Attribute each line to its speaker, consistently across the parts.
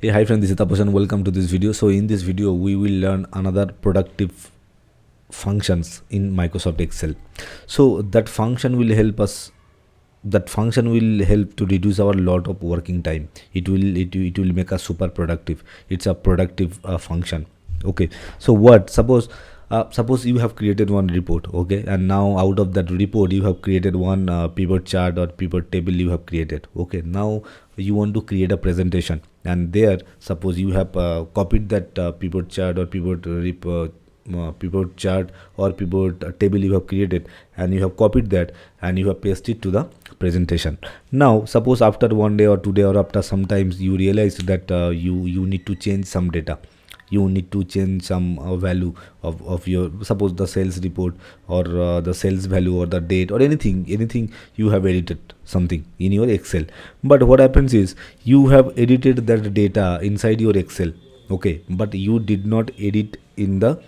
Speaker 1: Hey, hi friend, this is Tapas and welcome to this video. So in this video we will learn another productive functions in Microsoft Excel. So that function will help to reduce our lot of working time. It will make us super productive. It's a productive function. Okay, so what suppose you have created one report, okay, and now out of that report you have created one pivot chart or pivot table you have created. Okay, now you want to create a presentation, and there suppose you have copied that pivot chart or pivot chart or pivot table you have created, and you have copied that and you have pasted it to the presentation. Now suppose after one day or 2 day or after sometimes you realize that you need to change some data, you need to change some value of your, suppose the sales report or the sales value or the date or anything you have edited something in your Excel. But what happens is you have edited that data inside your Excel, okay, but you did not edit in the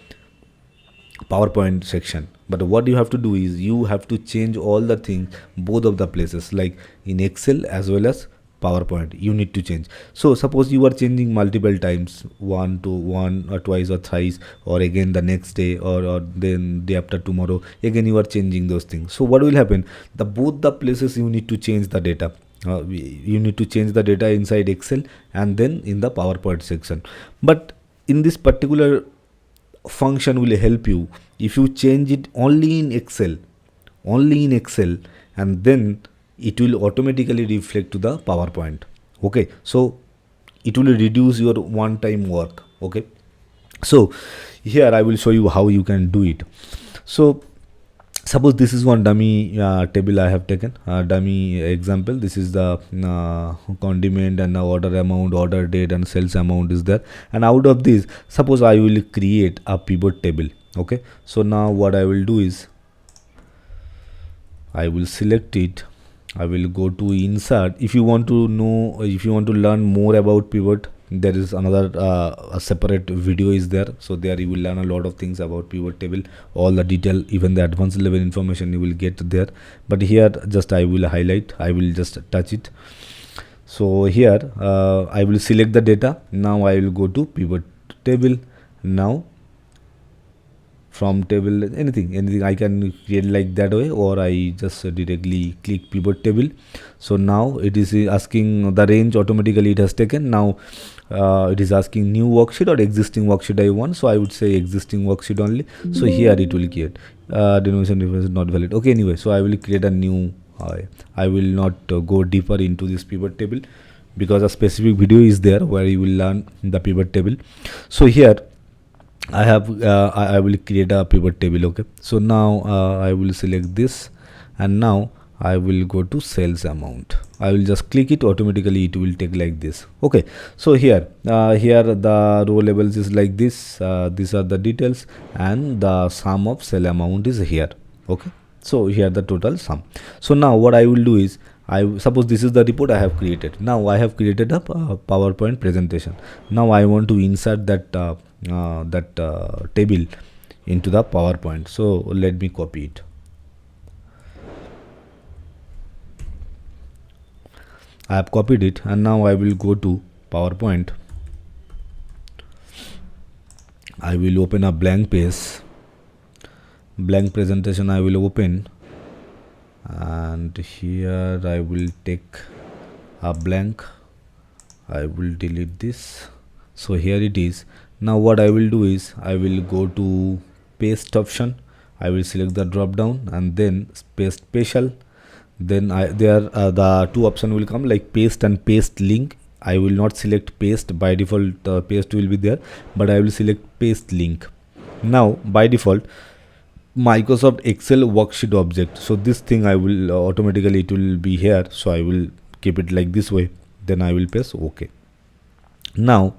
Speaker 1: PowerPoint section. But what you have to do is you have to change all the things both of the places, like in Excel as well as PowerPoint you need to change. So suppose you are changing multiple times, one or twice or thrice, or again the next day, or then day after tomorrow again you are changing those things. So what will happen, the both the places you need to change the data. You need to change the data inside Excel and then in the PowerPoint section. But in this particular function will help you if you change it only in Excel, and then it will automatically reflect to the PowerPoint. Okay, so it will reduce your one time work. Okay, so here I will show you how you can do it. So suppose this is one dummy table I have taken, dummy example. This is the condiment and the order amount, order date and sales amount is there, and out of this suppose I will create a pivot table. Okay, so now what I will do is I will select it, I will go to insert. If you want to learn more about pivot, there is another a separate video is there, so there you will learn a lot of things about pivot table, all the detail, even the advanced level information you will get there. But here just I will highlight, I will just touch it. So here I will select the data. Now I will go to pivot table. Now from table, anything I can create like that way, or I just directly click pivot table. So now it is asking the range, automatically it has taken. Now it is asking new worksheet or existing worksheet I want, so I would say existing worksheet only. So here it will create denomination difference is not valid. Okay, anyway, so I will create a new I will not go deeper into this pivot table because a specific video is there where you will learn the pivot table. So here I have I will create a pivot table. Okay, so now I will select this, and now I will go to sales amount. I will just click it, automatically it will take like this. Okay, so here the row labels is like this. These are the details, and the sum of sale amount is here. Okay, so here the total sum. So now what I will do is I suppose this is the report I have created. Now I have created a PowerPoint presentation. Now I want to insert that table into the PowerPoint. So let me copy it. I have copied it, and now I will go to PowerPoint. I will open a blank page, blank presentation I will open, and here I will take a blank. I will delete this. So here it is. Now what I will do is I will go to paste option. I will select the drop down and then paste special. Then there the two options will come, like paste and paste link. I will not select paste, by default paste will be there, but I will select paste link. Now by default Microsoft Excel worksheet object, so this thing I will automatically it will be here, so I will keep it like this way. Then I will press OK. Now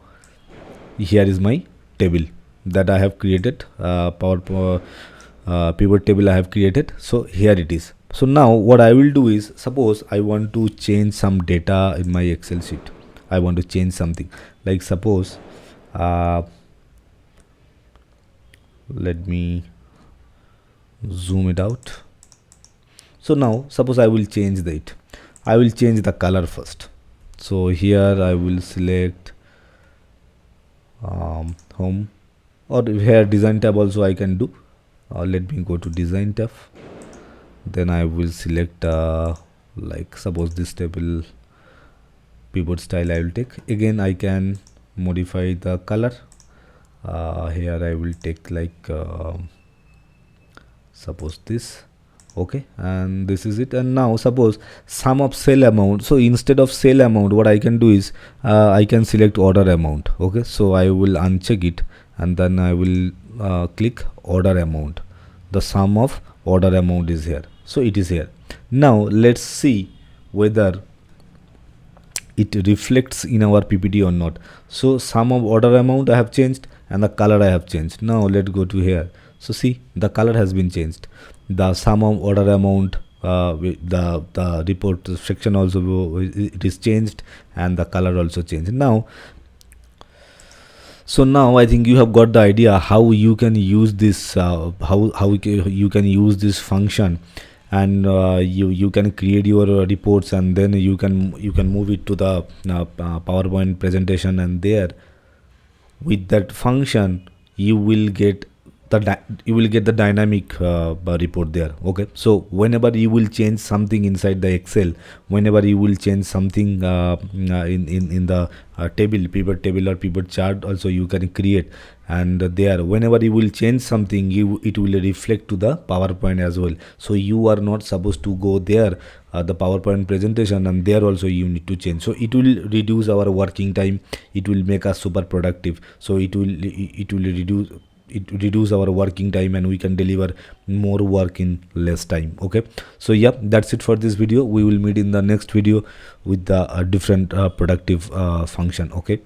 Speaker 1: here is my table that I have created, pivot table I have created. So here it is. So now what I will do is, suppose I want to change some data in my Excel sheet. I want to change something, like suppose let me zoom it out. So now suppose I will change the color first. So here I will select home, or here design tab also I can do. Let me go to design tab, then I will select like suppose this table pivot style I will take. Again I can modify the color. Here I will take like suppose this. Okay, and this is it. And now suppose sum of sale amount, so instead of sale amount what I can do is I can select order amount. Okay, so I will uncheck it and then I will click order amount. The sum of order amount is here, so it is here. Now let's see whether it reflects in our PPT or not. So sum of order amount I have changed and the color I have changed. Now let's go to here. So see, the color has been changed. The sum of order amount, the report section also it is changed, and the color also changed. Now, so now I think you have got the idea how you can use this, you can use this function, and you can create your reports, and then you can move it to the PowerPoint presentation, and there with that function you will get the dynamic report there. Okay, so whenever you will change something inside the Excel, whenever you will change something in the table, pivot table or pivot chart also you can create, and there whenever you will change something it will reflect to the PowerPoint as well. So you are not supposed to go there the PowerPoint presentation, and there also you need to change. So it will reduce our working time, it will make us super productive. So it will reduce our working time, and we can deliver more work in less time. Okay, so yeah, that's it for this video. We will meet in the next video with the different productive function. Okay.